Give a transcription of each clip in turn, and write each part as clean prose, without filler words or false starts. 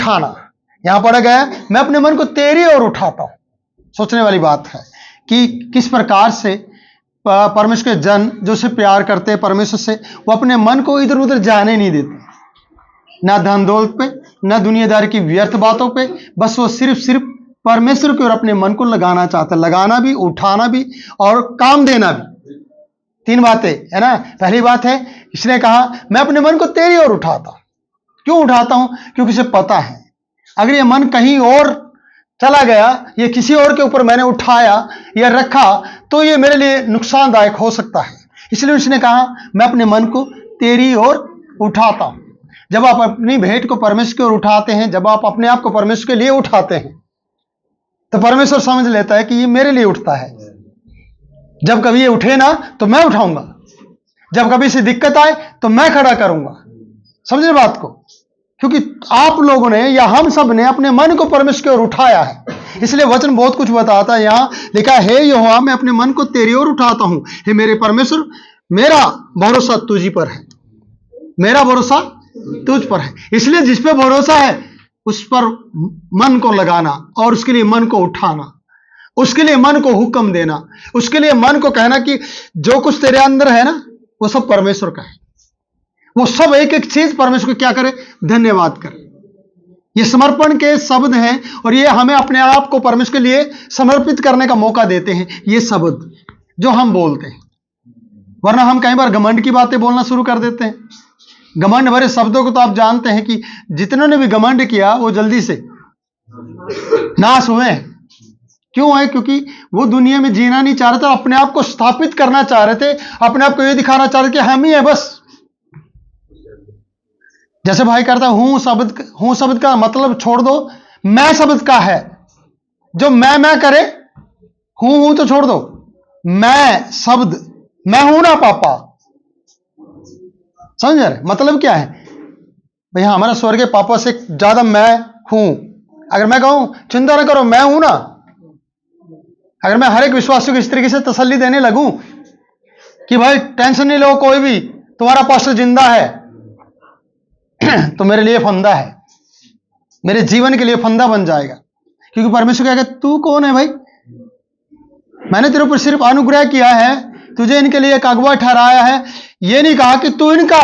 उठाना। यहां पढ़ा गया है, मैं अपने मन को तेरी ओर उठाता हूं। सोचने वाली बात है कि किस प्रकार से परमेश्वर के जन जो से प्यार करते हैं परमेश्वर से, वो अपने मन को इधर उधर जाने नहीं देते, ना धन दौलत पे, ना दुनियादारी की व्यर्थ बातों पे। बस वो सिर्फ परमेश्वर की ओर अपने मन को लगाना चाहते हैं, लगाना भी, उठाना भी और काम देना भी। 3 बातें है ना। पहली बात है, इसने कहा मैं अपने मन को तेरी ओर उठाता हूं। क्यों उठाता हूं? क्योंकि इसे पता है अगर ये मन कहीं और चला गया, ये किसी और के ऊपर मैंने उठाया या रखा, तो ये मेरे लिए नुकसानदायक हो सकता है। इसलिए उसने कहा मैं अपने मन को तेरी ओर उठाता हूं। जब आप अपनी भेंट को परमेश्वर की ओर उठाते हैं, जब आप अपने आप को परमेश्वर के लिए उठाते हैं, तो परमेश्वर समझ लेता है कि ये मेरे लिए उठता है। जब कभी ये उठे ना तो मैं उठाऊंगा, जब कभी इसे दिक्कत आए तो मैं खड़ा करूंगा। समझे बात को? क्योंकि आप लोगों ने या हम सब ने अपने मन को परमेश्वर की ओर उठाया है। इसलिए वचन बहुत कुछ बताता है। यहां लिखा है, हे यहोवा मैं अपने मन को तेरी ओर उठाता हूं। हे मेरे परमेश्वर, मेरा भरोसा तुझ पर है, मेरा भरोसा तुझ पर है। इसलिए जिस पे भरोसा है उस पर मन को लगाना और उसके लिए मन को उठाना, उसके लिए मन को हुक्म देना, उसके लिए मन को कहना कि जो कुछ तेरे अंदर है ना वो सब परमेश्वर का है। वो सब एक एक चीज परमेश्वर को क्या करे? धन्यवाद करे। ये समर्पण के शब्द हैं और ये हमें अपने आप को परमेश्वर के लिए समर्पित करने का मौका देते हैं। ये शब्द जो हम बोलते हैं, वरना हम कई बार घमंड की बातें बोलना शुरू कर देते हैं। घमंड भरे शब्दों को तो आप जानते हैं कि जितनों ने भी घमंड किया वो जल्दी से नाश हुए। क्यों है? क्योंकि वो दुनिया में जीना नहीं चाह रहे थे, अपने आप को स्थापित करना चाह रहे थे, अपने आप को ये दिखाना चाह रहे थे कि हम ही है बस। जैसे भाई करता हूं शब्द का मतलब छोड़ दो, मैं शब्द का है। जो मैं करे, हूं तो छोड़ दो, मैं शब्द, मैं हूं ना पापा। समझ रहे? मतलब क्या है भैया? हमारा स्वर्गीय पापा से ज्यादा मैं हूं। अगर मैं कहूं चिंता ना करो मैं हूं ना, अगर मैं हर एक विश्वासी को इस तरीके से तसल्ली देने लगूं कि भाई टेंशन नहीं लो, कोई भी तुम्हारा पास्टर जिंदा है, तो मेरे लिए फंदा है, मेरे जीवन के लिए फंदा बन जाएगा। क्योंकि परमेश्वर कहेगा तू कौन है भाई? मैंने तेरे ऊपर सिर्फ अनुग्रह किया है, तुझे इनके लिए एक अगुवा ठहराया है। ये नहीं कहा कि तू इनका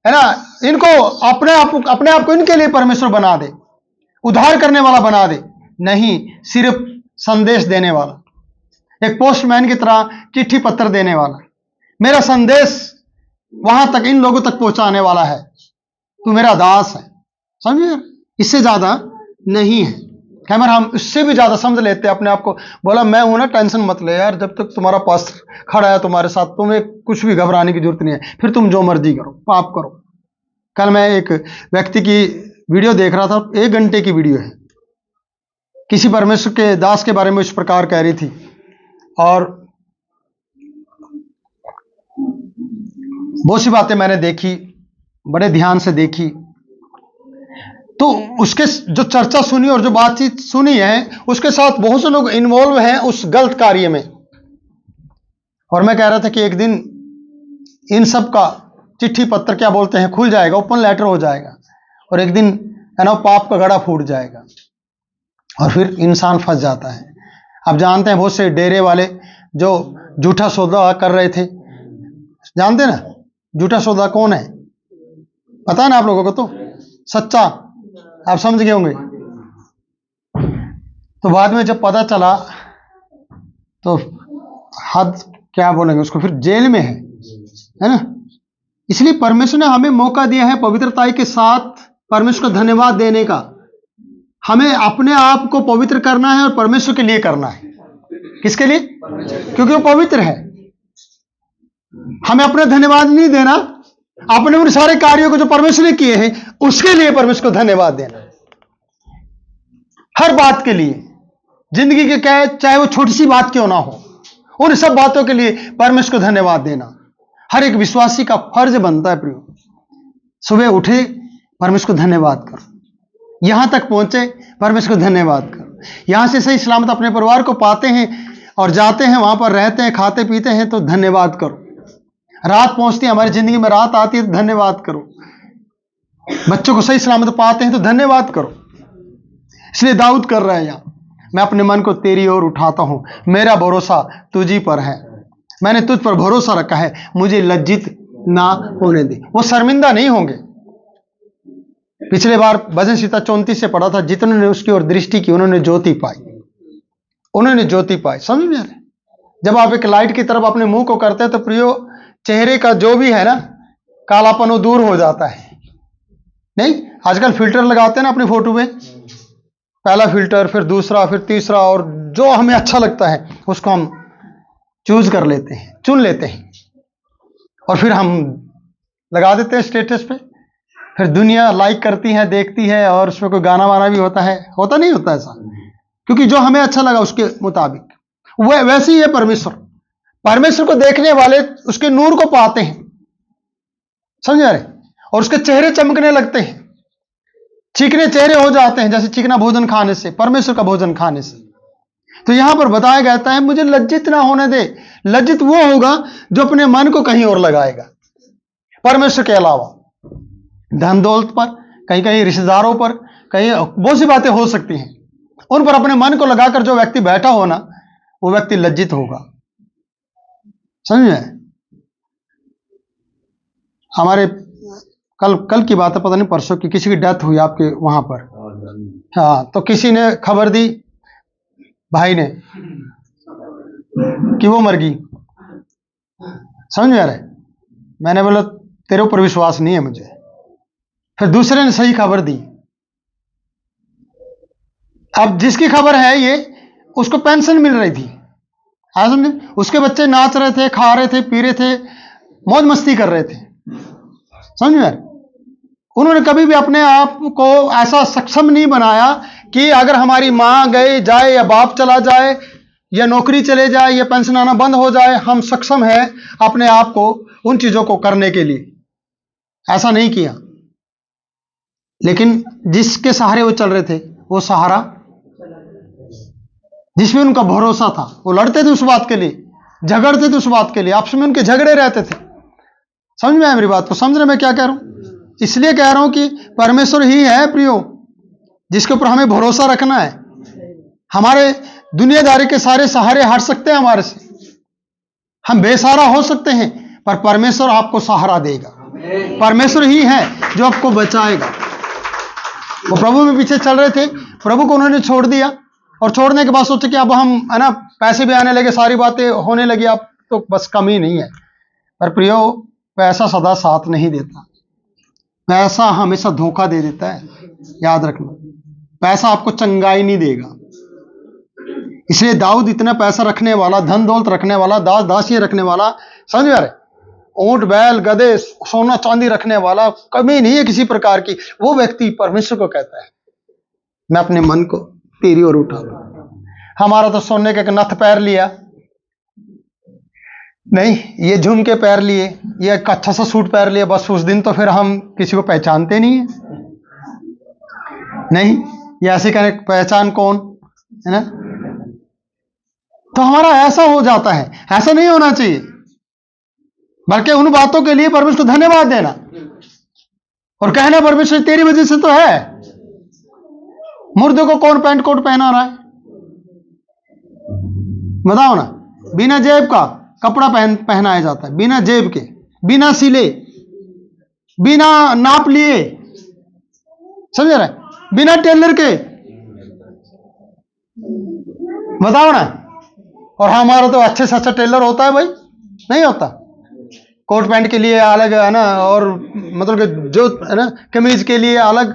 है ना, इनको अपने आप को इनके लिए परमेश्वर बना दे, उद्धार करने वाला बना दे। नहीं, सिर्फ संदेश देने वाला, एक पोस्टमैन की तरह चिट्ठी पत्र देने वाला, मेरा संदेश वहां तक इन लोगों तक पहुंचाने वाला है। तू मेरा दास है। समझे? इससे ज्यादा नहीं है। कैमर हम इससे भी ज्यादा समझ लेते हैं अपने आप को। बोला मैं हूं ना, टेंशन मत ले यार, जब तक तुम्हारा पास्टर खड़ा है तुम्हारे साथ, तुम्हें कुछ भी घबराने की जरूरत नहीं है। फिर तुम जो मर्जी करो, पाप करो। कल मैं एक व्यक्ति की वीडियो देख रहा था, 1 घंटे की वीडियो है, किसी परमेश्वर के दास के बारे में इस प्रकार कह रही थी और बहुत सी बातें मैंने देखी, बड़े ध्यान से देखी। तो उसके जो चर्चा सुनी और जो बातचीत सुनी है, उसके साथ बहुत से लोग इन्वॉल्व हैं उस गलत कार्य में। और मैं कह रहा था कि एक दिन इन सब का चिट्ठी पत्र क्या बोलते हैं खुल जाएगा, ओपन लेटर हो जाएगा, और एक दिन है ना पाप का घड़ा फूट जाएगा और फिर इंसान फंस जाता है। आप जानते हैं बहुत से डेरे वाले जो झूठा सौदा कर रहे थे, जानते ना झूठा सौदा कौन है? पता है ना आप लोगों को? तो सच्चा, आप समझ गए होंगे। तो बाद में जब पता चला तो हद क्या बोलेंगे उसको, फिर जेल में है ना। इसलिए परमेश्वर ने हमें मौका दिया है पवित्रता के साथ परमेश्वर को धन्यवाद देने का। हमें अपने आप को पवित्र करना है और परमेश्वर के लिए करना है। किसके लिए? क्योंकि वो पवित्र है। हमें अपना धन्यवाद नहीं देना, अपने उन सारे कार्यों को जो परमेश्वर ने किए हैं उसके लिए परमेश्वर को धन्यवाद देना। हर बात के लिए, जिंदगी के क्या, चाहे वो छोटी सी बात क्यों ना हो, उन सब बातों के लिए परमेश्वर को धन्यवाद देना हर एक विश्वासी का फर्ज बनता है। प्रियो, सुबह उठे परमेश्वर को धन्यवाद करो, यहां तक पहुंचे परमेश्वर को धन्यवाद करो, यहां से सही सलामत अपने परिवार को पाते हैं और जाते हैं, वहां पर रहते हैं, खाते पीते हैं, तो धन्यवाद करो। रात पहुंचती है, हमारी जिंदगी में रात आती है तो धन्यवाद करो। बच्चों को सही सलामत पाते हैं तो धन्यवाद करो। इसलिए दाऊद कर रहा है यहाँ, मैं अपने मन को तेरी ओर उठाता हूं, मेरा भरोसा तुझी पर है, मैंने तुझ पर भरोसा रखा है, मुझे लज्जित ना होने दे। वो शर्मिंदा नहीं होंगे। पिछले बार भजन संहिता 34 से पढ़ा था, जितने ने उसकी ओर दृष्टि की उन्होंने ज्योति पाई, उन्होंने ज्योति पाई। समझ में आ रहा है? जब आप एक लाइट की तरफ अपने मुंह को करते हैं तो प्रियो, चेहरे का जो भी है ना कालापन वो दूर हो जाता है। नहीं, आजकल फिल्टर लगाते हैं ना अपनी फोटो में, पहला फिल्टर, फिर दूसरा, फिर तीसरा, और जो हमें अच्छा लगता है उसको हम चूज कर लेते हैं, चुन लेते हैं, और फिर हम लगा देते हैं स्टेटस पे। फिर दुनिया लाइक करती है, देखती है, और उसमें कोई गाना वाना भी होता है, होता नहीं होता ऐसा, क्योंकि जो हमें अच्छा लगा उसके मुताबिक। वैसे ही है परमेश्वर, परमेश्वर को देखने वाले उसके नूर को पाते हैं, समझ रहे, और उसके चेहरे चमकने लगते हैं, चिकने चेहरे हो जाते हैं, जैसे चिकना भोजन खाने से, परमेश्वर का भोजन खाने से। तो यहां पर बताया जाता है, मुझे लज्जित ना होने दे। लज्जित वो होगा जो अपने मन को कहीं और लगाएगा परमेश्वर के अलावा, धन दौलत पर, कहीं कहीं रिश्तेदारों पर, कहीं बहुत सी बातें हो सकती हैं, उन पर अपने मन को लगाकर जो व्यक्ति बैठा हो ना, वो व्यक्ति लज्जित होगा। समझ में? हमारे कल की बात है, पता नहीं परसों की, किसी की डेथ हुई आपके वहां पर। हाँ, तो किसी ने खबर दी भाई ने कि वो मर गई। समझ में आ रहा है? मैंने बोला तेरे ऊपर विश्वास नहीं है मुझे। फिर दूसरे ने सही खबर दी। अब जिसकी खबर है ये, उसको पेंशन मिल रही थी, समझे, उसके बच्चे नाच रहे थे, खा रहे थे, पी रहे थे, मौज मस्ती कर रहे थे। समझ में आ रहा है? उन्होंने कभी भी अपने आप को ऐसा सक्षम नहीं बनाया कि अगर हमारी मां गई जाए या बाप चला जाए या नौकरी चले जाए या पेंशन आना बंद हो जाए, हम सक्षम है अपने आप को उन चीजों को करने के लिए। ऐसा नहीं किया। लेकिन जिसके सहारे वो चल रहे थे, वो सहारा जिसमें उनका भरोसा था, वो लड़ते थे उस बात के लिए, झगड़ते थे उस बात के लिए, आपस में उनके झगड़े रहते थे। समझ में आया मेरी बात को? समझ रहे मैं क्या कह रहा हूं? इसलिए कह रहा हूं कि परमेश्वर ही है प्रियो जिसके ऊपर हमें भरोसा रखना है। हमारे दुनियादारी के सारे सहारे हट सकते हैं हमारे से, हम बेसहारा हो सकते हैं, पर परमेश्वर आपको सहारा देगा। परमेश्वर ही है जो आपको बचाएगा। वो प्रभु में पीछे चल रहे थे, प्रभु को उन्होंने छोड़ दिया, और छोड़ने के बाद सोचे कि अब हम, है ना, पैसे भी आने लगे, सारी बातें होने लगी, अब तो बस कमी नहीं है। पर प्रियो, पैसा सदा साथ नहीं देता, पैसा हमेशा धोखा दे देता है। याद रखना, पैसा आपको चंगाई नहीं देगा। इसलिए दाऊद इतना पैसा रखने वाला, धन दौलत रखने वाला, दास दासी रखने वाला, समझ में आ रहे, ऊंट बैल गधे सोना चांदी रखने वाला, कमी नहीं है किसी प्रकार की, वो व्यक्ति परमेश्वर को कहता है मैं अपने मन को तेरी ओर उठाता हूं। हमारा तो सोने के नथ पैर लिया नहीं, ये झुमके पैर लिए, ये अच्छा सा सूट पैर लिया, बस उस दिन तो फिर हम किसी को पहचानते नहीं है। नहीं, ये ऐसे कहने पहचान कौन है ना, तो हमारा ऐसा हो जाता है। ऐसा नहीं होना चाहिए, बल्कि उन बातों के लिए परमेश्वर को धन्यवाद देना और कहना परमेश्वर तेरी वजह से तो है। मुर्दे को कौन पैंट कोट पहना रहा है? बताओ ना। बिना जेब का कपड़ा पहनाया जाता है, बिना जेब के, बिना सिले, बिना नाप लिए, समझ रहे, बिना टेलर के, बताओ ना। और हमारा तो अच्छे से अच्छा टेलर होता है भाई, नहीं होता? कोट पैंट के लिए अलग है ना, और मतलब कि जो है ना कमीज के लिए अलग,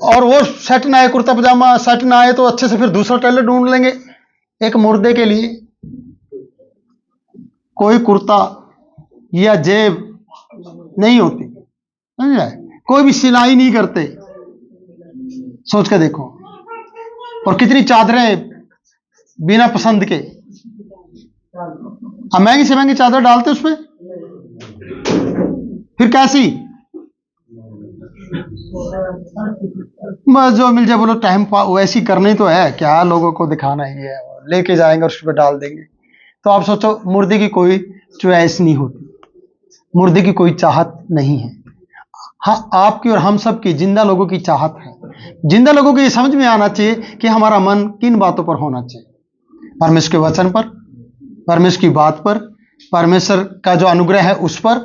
और वो सेट ना आए, कुर्ता पजामा सेट ना आए तो अच्छे से फिर दूसरा टेलर ढूंढ लेंगे। एक मुर्दे के लिए कोई कुर्ता या जेब नहीं होती, समझ रहे, कोई भी सिलाई नहीं करते, सोच के देखो। और कितनी चादरें बिना पसंद के, अब महंगी से महंगी चादर डालते उसमें, फिर कैसी, बस जो मिल जाए बोलो टाइम वैसी करनी तो है, क्या लोगों को दिखाना ही है, लेके जाएंगे और उस पर डाल देंगे। तो आप सोचो, मुर्दे की कोई चॉइस नहीं होती, मुर्दे की कोई चाहत नहीं है। हाँ, आपकी और हम सब की, जिंदा लोगों की चाहत है। जिंदा लोगों को ये समझ में आना चाहिए कि हमारा मन किन बातों पर होना चाहिए। परमेश्वर के वचन पर, परमेश्वर की बात पर, परमेश्वर का जो अनुग्रह है उस पर,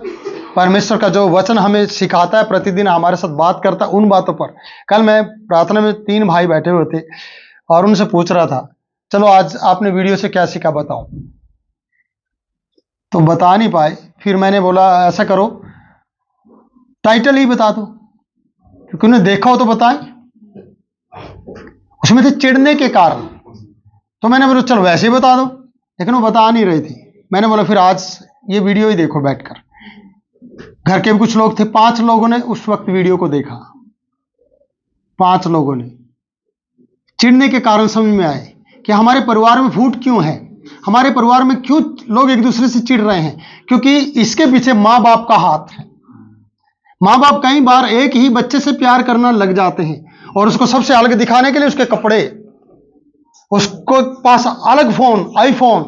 परमेश्वर का जो वचन हमें सिखाता है, प्रतिदिन हमारे साथ बात करता है, उन बातों पर। कल मैं प्रार्थना में 3 भाई बैठे हुए थे और उनसे पूछ रहा था, चलो आज आपने वीडियो से क्या सीखा बताओ। तो बता नहीं पाए। फिर मैंने बोला ऐसा करो, टाइटल ही बता दो, क्योंकि उन्हें देखा हो तो बताएं। उसमें थे चिढ़ने के कारण। तो मैंने बोला चलो वैसे ही बता दो, लेकिन वो बता नहीं रही थी। मैंने बोला फिर आज ये वीडियो ही देखो बैठकर। घर के भी कुछ लोग थे, 5 लोगों ने उस वक्त वीडियो को देखा। 5 लोगों ने चिढ़ने के कारण समझ में आए कि हमारे परिवार में फूट क्यों है, हमारे परिवार में क्यों लोग एक दूसरे से चिढ़ रहे हैं। क्योंकि इसके पीछे माँ बाप का हाथ है। माँ बाप कई बार एक ही बच्चे से प्यार करना लग जाते हैं और उसको सबसे अलग दिखाने के लिए उसके कपड़े, उसको पास अलग फोन, आईफोन,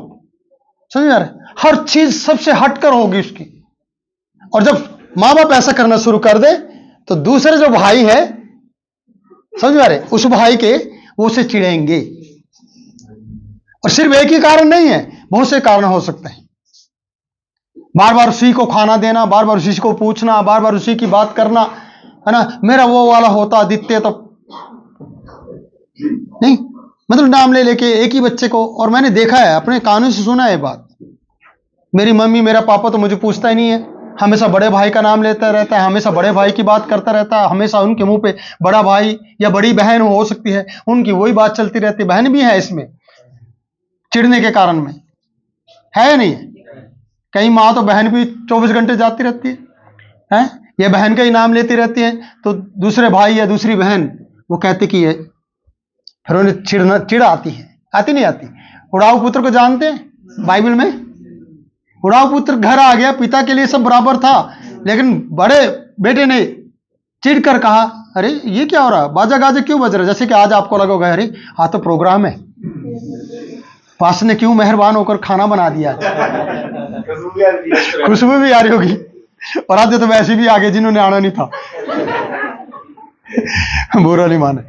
समझ आ रहे, हर चीज सबसे हटकर होगी उसकी। और जब माँ बाप ऐसा करना शुरू कर दे तो दूसरे जो भाई है, समझ आ रहे, उस भाई के वो उसे चिढ़ेंगे। और सिर्फ एक ही कारण नहीं है, बहुत से कारण हो सकते हैं। बार बार उसी को खाना देना, बार बार उसी को पूछना, बार बार उसी की बात करना, है ना। मेरा वो वाला होता दिखते तो नहीं, मतलब नाम ले लेके एक ही बच्चे को। और मैंने देखा है, अपने कानों से सुना है बात। मेरी मम्मी, मेरा पापा तो मुझे पूछता ही नहीं है, हमेशा बड़े भाई का नाम लेता रहता है, हमेशा बड़े भाई की बात करता रहता है, हमेशा उनके मुंह पे बड़ा भाई या बड़ी बहन हो सकती है, उनकी वही बात चलती रहती है। बहन भी है इसमें चिढ़ने के कारण में, है या नहीं है। कई माँ तो बहन भी 24 घंटे जाती रहती है, या बहन का ही नाम लेती रहती है, तो दूसरे भाई या दूसरी बहन वो कहते कि ये, फिर उन्हें चिढ़ आती है। आती नहीं आती। उड़ाऊ पुत्र को जानते हैं बाइबल में। उड़ाऊ पुत्र घर आ गया, पिता के लिए सब बराबर था, लेकिन बड़े बेटे ने चिढ़ कर कहा, अरे ये क्या हो रहा, बाजा गाजा क्यों बज रहा। जैसे कि आज आपको लगेगा अरे हाँ तो प्रोग्राम है, पास ने क्यों मेहरबान होकर खाना बना दिया, खुशबू भी आ रही होगी। और आधे तो वैसे भी आ गए जिन्होंने आना नहीं था। बुरा नहीं माने।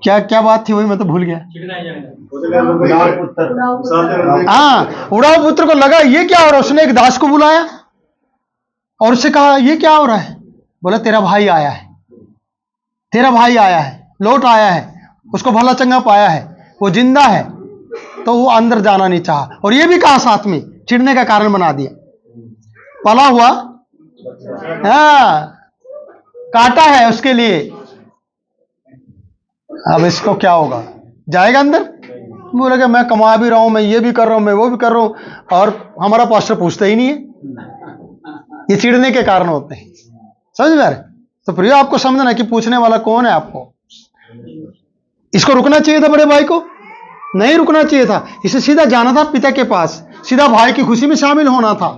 क्या क्या बात थी, वही मैं तो भूल गया। हाँ, उड़ाऊ पुत्र को लगा ये क्या हो रहा है। उसने एक दास को बुलाया और उससे कहा ये क्या हो रहा है। बोला तेरा भाई आया है, तेरा भाई आया है, लौट आया है, उसको भला चंगा पाया है, वो जिंदा है। तो वो अंदर जाना नहीं चाहा और ये भी कहा साथ में, चिढ़ने का कारण बना दिया। पला हुआ, हाँ, काटा है उसके लिए। अब इसको क्या होगा, जाएगा अंदर। बोलेगा मैं कमा भी रहा हूं, मैं ये भी कर रहा हूं, मैं वो भी कर रहा हूं, और हमारा पास्टर पूछता ही नहीं है। ये चिढ़ने के कारण होते हैं, समझ में आ रहे। तो प्रिय आपको समझना कि पूछने वाला कौन है आपको। इसको रुकना चाहिए था, बड़े भाई को नहीं रुकना चाहिए था। इसे सीधा जाना था पिता के पास, सीधा भाई की खुशी में शामिल होना था,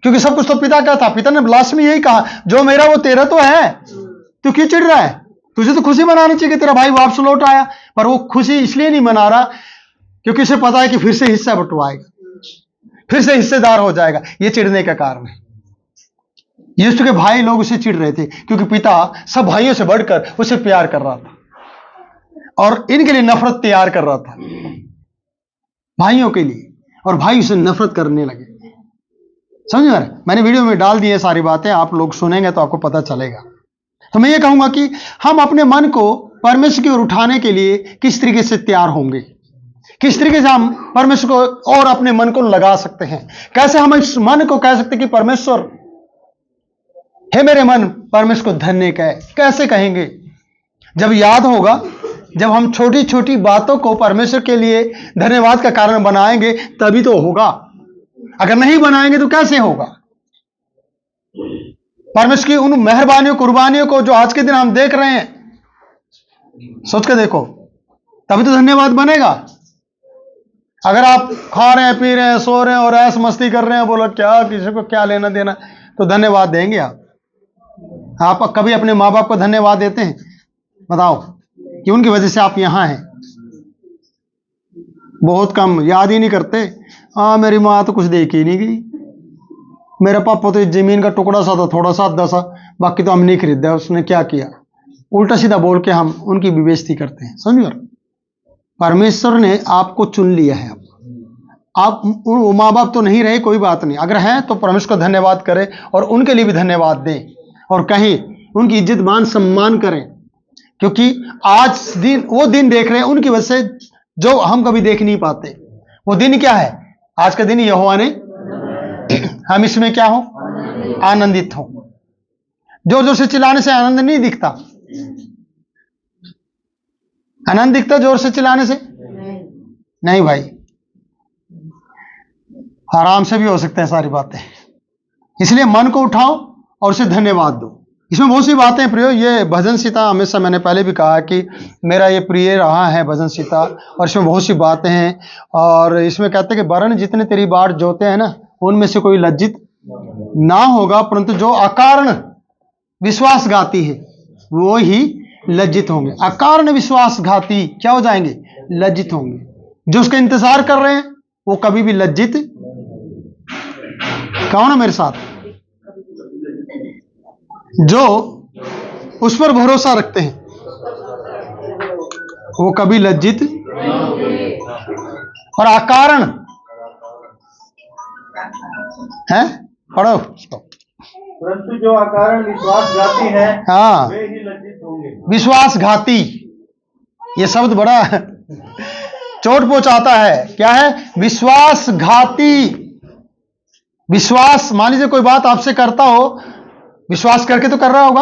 क्योंकि सब कुछ तो पिता का था। पिता ने लास्ट में यही कहा, जो मेरा वो तेरा तो है, तू क्यों चिढ़ रहा है। तुझे तो खुशी मनानी चाहिए कि तेरा भाई वापस लौट आया। पर वो खुशी इसलिए नहीं मना रहा क्योंकि उसे पता है कि फिर से हिस्सा बंटवाएगा, फिर से हिस्सेदार हो जाएगा। ये चिढ़ने का कारण है। यीशु के भाई लोग उसे चिढ़ रहे थे क्योंकि पिता सब भाइयों से बढ़कर उसे प्यार कर रहा था और इनके लिए नफरत तैयार कर रहा था, भाइयों के लिए। और भाई उसे नफरत करने लगे। समझ में आ रहा है? मैंने वीडियो में डाल दी है सारी बातें, आप लोग सुनेंगे तो आपको पता चलेगा। तो मैं ये कहूंगा कि हम अपने मन को परमेश्वर की ओर उठाने के लिए किस तरीके से तैयार होंगे, किस तरीके से हम परमेश्वर को और अपने मन को लगा सकते हैं। कैसे हम इस मन को कह सकते कि परमेश्वर, हे मेरे मन, परमेश्वर को धन्य कहे। कैसे कहेंगे? जब याद होगा, जब हम छोटी छोटी बातों को परमेश्वर के लिए धन्यवाद का कारण बनाएंगे तभी तो होगा। अगर नहीं बनाएंगे तो कैसे होगा? परमेश्वर की उन मेहरबानियों, कुर्बानियों को जो आज के दिन हम देख रहे हैं, सोच के देखो, तभी तो धन्यवाद बनेगा। अगर आप खा रहे हैं, पी रहे हैं, सो रहे हैं और ऐस मस्ती कर रहे हैं, बोलो क्या, किसी को क्या लेना देना, तो धन्यवाद देंगे आप कभी अपने माँ बाप को धन्यवाद देते हैं? बताओ कि उनकी वजह से आप यहां हैं। बहुत कम, याद ही नहीं करते। हाँ, मेरी माँ तो कुछ दे के ही नहीं गई, मेरा पापा तो इस जमीन का टुकड़ा सा था, थोड़ा सा अद्धा सा, बाकी तो हम नहीं खरीदा, उसने क्या किया, उल्टा सीधा बोल के हम उनकी भी बेइज्जती करते हैं। समझो, परमेश्वर ने आपको चुन लिया है। आप माँ बाप तो नहीं रहे, कोई बात नहीं, अगर हैं तो परमेश्वर को धन्यवाद करें और उनके लिए भी धन्यवाद दें और कहें, उनकी इज्जत मान सम्मान करें, क्योंकि आज दिन वो दिन देख रहे हैं उनकी वजह से जो हम कभी देख नहीं पाते। वो दिन क्या है? आज का दिन यहोवा ने, हम इसमें क्या हो? आनंदित हो। जोर जोर से चिल्लाने से आनंद नहीं दिखता। आनंद दिखता जोर से चिल्लाने से? नहीं भाई, आराम से भी हो सकते हैं सारी बातें। इसलिए मन को उठाओ और उसे धन्यवाद दो। इसमें बहुत सी बातें हैं प्रियो। ये भजन सीता हमेशा, मैंने पहले भी कहा कि मेरा ये प्रिय रहा है भजन सीता, और इसमें बहुत सी बातें हैं। और इसमें कहते हैं कि वरण जितने तेरी बाट जोते हैं ना, उनमें से कोई लज्जित ना होगा, परंतु जो अकारण विश्वासघाती है वो ही लज्जित होंगे। अकारण विश्वासघाती क्या हो जाएंगे? लज्जित होंगे। जो उसका इंतजार कर रहे हैं वो कभी भी लज्जित, कहो ना मेरे साथ, जो उस पर भरोसा रखते हैं वो कभी लज्जित, और अकारण है, पढ़ो उसको, परंतु जो अकारण विश्वासघाती है, हाँ, वे ही लज्जित होंगे। विश्वासघाती, ये शब्द बड़ा चोट पहुंचाता है। क्या है? विश्वासघाती। विश्वास, मान लीजिए कोई बात आपसे करता हो, विश्वास करके तो कर रहा होगा,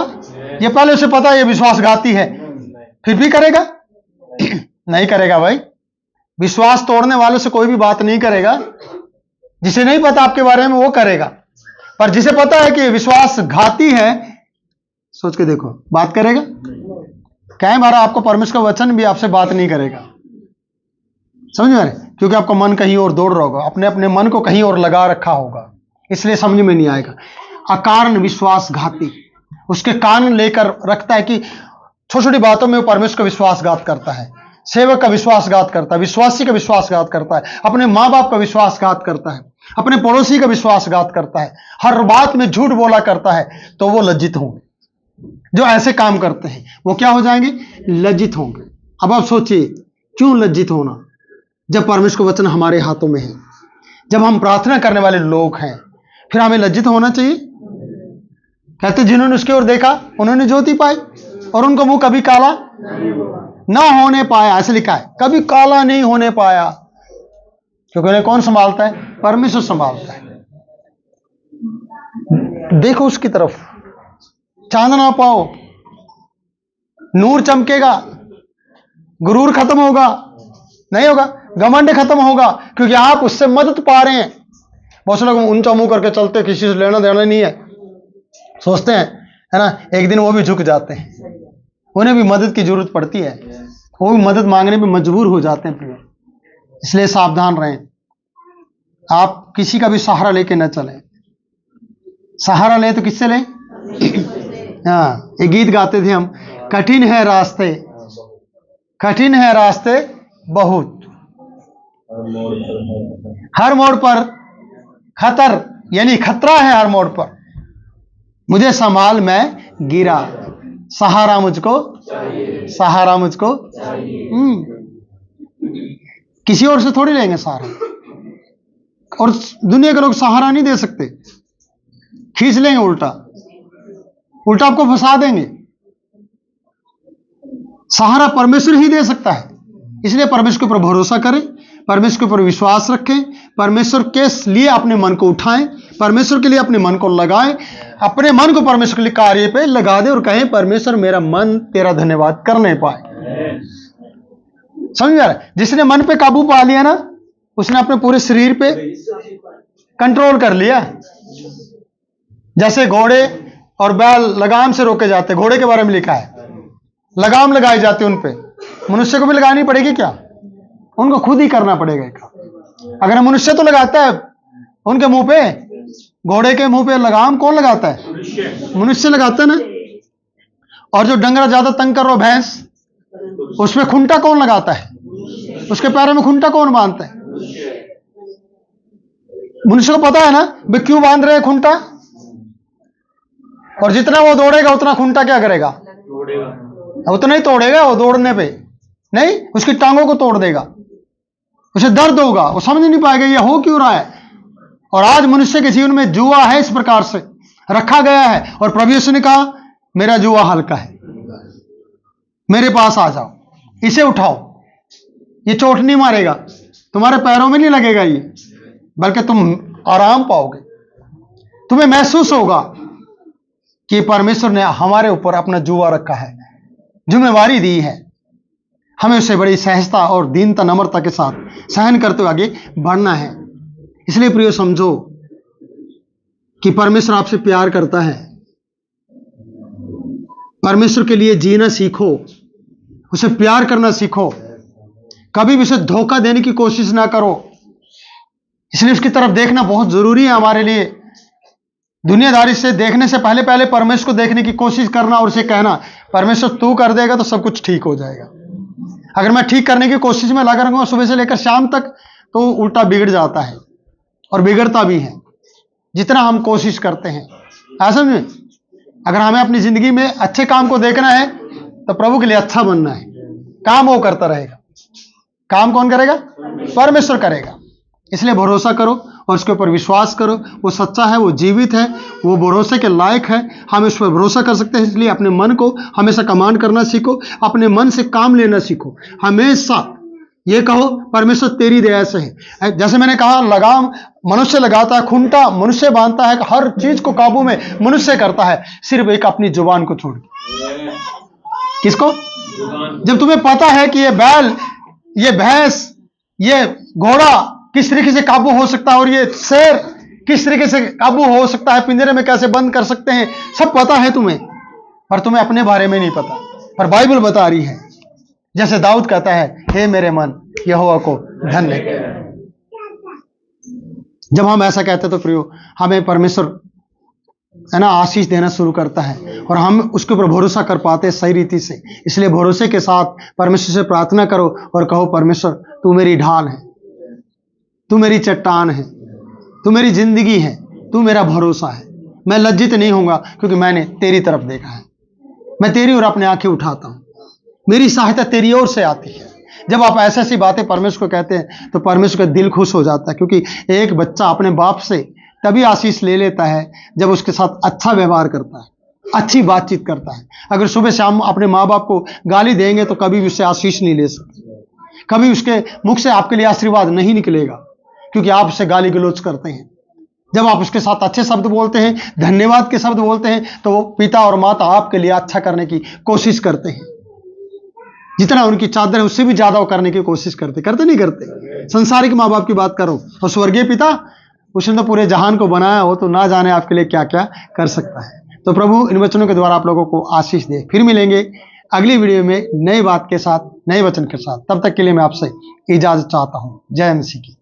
ये पहले उसे पता है ये विश्वासघाती है, फिर भी करेगा? नहीं करेगा भाई। विश्वास तोड़ने वालों से कोई भी बात नहीं करेगा। जिसे नहीं पता आपके बारे में वो करेगा, पर जिसे पता है कि विश्वासघाती है, सोच के देखो, बात करेगा? कहीं बार आपको परमेश्वर का वचन भी आपसे बात नहीं करेगा। समझ में? क्योंकि आपका मन कहीं और दौड़ रहा होगा, अपने अपने मन को कहीं और लगा रखा होगा, इसलिए समझ में नहीं आएगा। अकारण विश्वासघाती, उसके कान लेकर रखता है कि छोटी छोटी बातों में वो परमेश्वर का विश्वासघात करता है, सेवक का विश्वासघात करता है, विश्वासी का विश्वासघात करता है, अपने माँ बाप का विश्वासघात करता है, अपने पड़ोसी का विश्वासघात करता है, हर बात में झूठ बोला करता है, तो वो लज्जित होंगे। जो ऐसे काम करते हैं वो क्या हो जाएंगे? लज्जित होंगे। अब आप सोचिए, क्यों लज्जित होना जब परमेश्वर का वचन हमारे हाथों में है, जब हम प्रार्थना करने वाले लोग हैं, फिर हमें लज्जित होना चाहिए। कहते जिन्होंने उसकी ओर देखा उन्होंने ज्योति पाई और उनका मुंह कभी काला ना होने पाया। ऐसे लिखा है, कभी काला नहीं होने पाया, क्योंकि उन्हें कौन संभालता है? परमेश्वर संभालता है। देखो उसकी तरफ, चांद ना पाओ, नूर चमकेगा, गुरूर खत्म होगा? नहीं होगा। घमंड खत्म होगा, क्योंकि आप उससे मदद पा रहे हैं। बहुत से लोग ऊंचा मुंह करके चलते, किसी से लेना देना नहीं है, सोचते हैं, है ना, एक दिन वो भी झुक जाते हैं, उन्हें भी मदद की जरूरत पड़ती है, वो भी मदद मांगने में मजबूर हो जाते हैं। इसलिए सावधान रहें, आप किसी का भी सहारा लेके न चलें। सहारा ले तो किससे लें? हाँ, एक गीत गाते थे हम, कठिन है रास्ते, कठिन है रास्ते बहुत, हर मोड़ पर खतर, यानी खतरा है हर मोड़ पर, मुझे संभाल, मैं गिरा, सहारा मुझको, सहारा मुझको। किसी और से थोड़ी लेंगे सहारा, और दुनिया के लोग सहारा नहीं दे सकते, खींच लेंगे, उल्टा उल्टा आपको फंसा देंगे। सहारा परमेश्वर ही दे सकता है। इसलिए परमेश्वर के ऊपर भरोसा करें, परमेश्वर के ऊपर विश्वास रखें, परमेश्वर के लिए अपने मन को उठाएं, परमेश्वर के लिए अपने मन को लगाएं, अपने मन को परमेश्वर के लिए कार्य पे लगा दें और कहें, परमेश्वर मेरा मन तेरा धन्यवाद कर नहीं पाए। समझ में आ रहा है? जिसने मन पे काबू पा लिया ना, उसने अपने पूरे शरीर पे कंट्रोल कर लिया। जैसे घोड़े और बैल लगाम से रोके जाते, घोड़े के बारे में लिखा है, लगाम लगाई जाती उन पे। मनुष्य को भी लगानी पड़ेगी क्या? उनको खुद ही करना पड़ेगा। अगर मनुष्य तो लगाता है उनके मुंह पे, घोड़े के मुंह पे लगाम कौन लगाता है? मनुष्य लगाता है ना। और जो डंगरा ज्यादा तंग कर रहा हो, भैंस, उसमें खूंटा कौन लगाता है? उसके पैरों में खूंटा कौन बांधता है? मनुष्य को पता है ना वे क्यों बांध रहे हैं खूंटा, और जितना वो दौड़ेगा उतना खूंटा क्या करेगा, उतना ही तोड़ेगा। वो दौड़ने पे नहीं, उसकी टांगों को तोड़ देगा, उसे दर्द होगा, वो समझ नहीं पाएगा ये हो क्यों रहा है। और आज मनुष्य के जीवन में जुआ है, इस प्रकार से रखा गया है। और प्रभु यीशु ने कहा मेरा जुआ हल्का है, मेरे पास आ जाओ, इसे उठाओ, ये चोट नहीं मारेगा, तुम्हारे पैरों में नहीं लगेगा ये, बल्कि तुम आराम पाओगे। तुम्हें महसूस होगा कि परमेश्वर ने हमारे ऊपर अपना जुआ रखा है, जिम्मेवारी दी है, हमें उसे बड़ी सहजता और दीनता नम्रता के साथ सहन करते हुए आगे बढ़ना है। इसलिए प्रियो समझो कि परमेश्वर आपसे प्यार करता है। परमेश्वर के लिए जीना सीखो, उसे प्यार करना सीखो, कभी भी उसे धोखा देने की कोशिश ना करो। इसलिए उसकी तरफ देखना बहुत जरूरी है हमारे लिए। दुनियादारी से देखने से पहले पहले परमेश्वर को देखने की कोशिश करना और उसे कहना परमेश्वर तू कर देगा तो सब कुछ ठीक हो जाएगा। अगर मैं ठीक करने की कोशिश में लगा रहूंगा सुबह से लेकर शाम तक, तो उल्टा बिगड़ जाता है और बिगड़ता भी है जितना हम कोशिश करते हैं। ऐसा नहीं, अगर हमें अपनी जिंदगी में अच्छे काम को देखना है तो प्रभु के लिए अच्छा बनना है। काम वो करता रहेगा, काम कौन करेगा, परमेश्वर करेगा। इसलिए भरोसा करो और उसके ऊपर विश्वास करो। वो सच्चा है, वो जीवित है, वो भरोसे के लायक है, हम उस पर भरोसा कर सकते हैं। इसलिए अपने मन को हमेशा कमांड करना सीखो, अपने मन से काम लेना सीखो। हमेशा ये कहो परमेश्वर तेरी दया से है। जैसे मैंने कहा लगाम मनुष्य लगाता है, खूंटा मनुष्य बांधता है, हर चीज को काबू में मनुष्य करता है, सिर्फ एक अपनी जुबान को छोड़ के। किसको? जब तुम्हें पता है कि ये बैल, ये भैंस, ये घोड़ा किस तरीके से काबू हो सकता है और ये शेर किस तरीके से काबू हो सकता है, पिंजरे में कैसे बंद कर सकते हैं, सब पता है तुम्हें, पर तुम्हें अपने बारे में नहीं पता। पर बाइबल बता रही है, जैसे दाऊद कहता है हे मेरे मन यहोवा को धन्य कर। जब हम ऐसा कहते तो प्रियो हमें परमेश्वर है ना आशीष देना शुरू करता है और हम उसके ऊपर भरोसा कर पाते हैं सही रीति से। इसलिए भरोसे के साथ परमेश्वर से प्रार्थना करो और कहो परमेश्वर तू मेरी ढाल है, तू मेरी चट्टान है, तू मेरी जिंदगी है, तू मेरा भरोसा है। मैं लज्जित नहीं होऊंगा क्योंकि मैंने तेरी तरफ देखा है, मैं तेरी ओर अपने आंखें उठाता हूं, मेरी सहायता तेरी ओर से आती है। जब आप ऐसी ऐसी बातें परमेश्वर को कहते हैं तो परमेश्वर का दिल खुश हो जाता है, क्योंकि एक बच्चा अपने बाप से तभी आशीष ले लेता है जब उसके साथ अच्छा व्यवहार करता है, अच्छी बातचीत करता है। अगर सुबह शाम अपने माँ बाप को गाली देंगे तो कभी भी उससे आशीष नहीं ले सकते, कभी उसके मुख से आपके लिए आशीर्वाद नहीं निकलेगा, क्योंकि आप उससे गाली गलौज करते हैं। जब आप उसके साथ अच्छे शब्द बोलते हैं, धन्यवाद के शब्द बोलते हैं, तो वो पिता और माता आपके लिए अच्छा करने की कोशिश करते हैं। जितना उनकी चादर है उससे भी ज्यादा वो करने की कोशिश करते नहीं करते। संसारिक माँ बाप की बात करो और स्वर्गीय पिता, उसने तो पूरे जहान को बनाया हो, तो ना जाने आपके लिए क्या क्या कर सकता है। तो प्रभु इन वचनों के द्वारा आप लोगों को आशीष दे। फिर मिलेंगे अगली वीडियो में नई बात के साथ, नए वचन के साथ। तब तक के लिए मैं आपसे इजाजत चाहता हूं। जय मसीह की।